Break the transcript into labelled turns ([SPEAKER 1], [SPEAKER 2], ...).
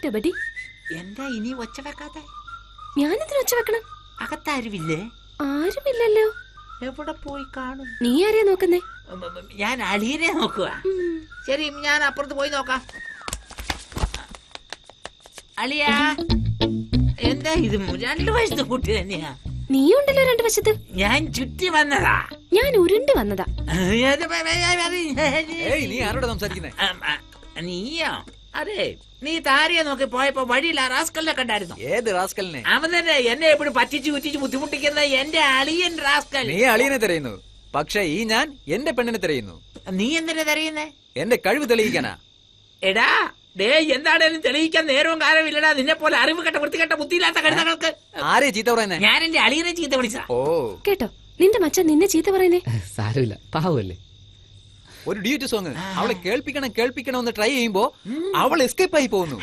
[SPEAKER 1] What buddy?
[SPEAKER 2] എന്താ ഇനി ഒച്ച വെക്കാതെ?
[SPEAKER 1] ഞാനെന്തിനു ഒച്ച വെക്കണം?
[SPEAKER 2] അകത്താരുമില്ലേ?
[SPEAKER 1] ആരുമില്ലല്ലോ.
[SPEAKER 2] എവിടെ പോയി കാണും?
[SPEAKER 1] നീ ആരെയാ നോക്കുന്നേ?
[SPEAKER 2] ഞാൻ അളിയനെ നോക്കുക. ശരി, ഞാൻ അപ്പുറത്ത് പോയി നോക്കാം. അളിയ, എന്താ ഇത്? 2 വയസ്സത്തെ കുട്ടി തന്നെയാ.
[SPEAKER 1] നീ ഉണ്ടല്ലോ 2 വശത്ത്.
[SPEAKER 2] ഞാൻ ചുറ്റി വന്നതാ.
[SPEAKER 1] ഞാൻ ഉരുണ്ട് വന്നതാ.
[SPEAKER 3] നീ ആരോടാ സംസാരിക്കുന്നേ?
[SPEAKER 2] നീയോ? അതെ, നീ താരയെ നോക്കി പോയപ്പോ വഴിയിൽ ആ റാസ്കലിനെ കണ്ടായിരുന്നു.
[SPEAKER 3] ഏത് റാസ്കലിനെ?
[SPEAKER 2] അവൻ തന്നെ എന്നെ എപ്പോഴും പറ്റിച്ചു കുറ്റിച്ച് ബുദ്ധിമുട്ടിക്കുന്ന എന്റെ അളിയൻ റാസ്കൽ.
[SPEAKER 3] നീ അളിയനെ തിരയുന്നു, പക്ഷെ ഈ ഞാൻ എന്റെ പെണ്ണിനെ തിരയുന്നു.
[SPEAKER 2] നീ എന്തിനാ തെരയുന്നേ?
[SPEAKER 3] എന്റെ കഴിവ് തെളിയിക്കാനാ.
[SPEAKER 2] എടാ ഡേ, എന്താണേലും തെളിയിക്കാൻ നേരവും കാലമില്ലടാ. നിന്നെ പോലെ അറിവ് കെട്ട വൃത്തികെട്ട ബുദ്ധിയില്ലാത്ത കഴുതകൾക്ക്.
[SPEAKER 3] ആരെ ചീത്ത പറയുന്നേ?
[SPEAKER 2] ഞാൻ എന്റെ അളിയനെ ചീത്ത വിളിച്ച.
[SPEAKER 3] ഓ
[SPEAKER 1] കേട്ടോ, നിന്റെ മച്ചാൻ നിന്നെ ചീത്ത പറയുന്നേ.
[SPEAKER 4] സാരമില്ല, പാവല്ലേ.
[SPEAKER 3] ഒരു ഡ്യൂറ്റ് സോങ് അവളെ കേൾപ്പിക്കണം എന്ന് ട്രൈ ചെയ്യുമ്പോ അവൾ എസ്കേപ്പ് ആയി പോകുന്നു.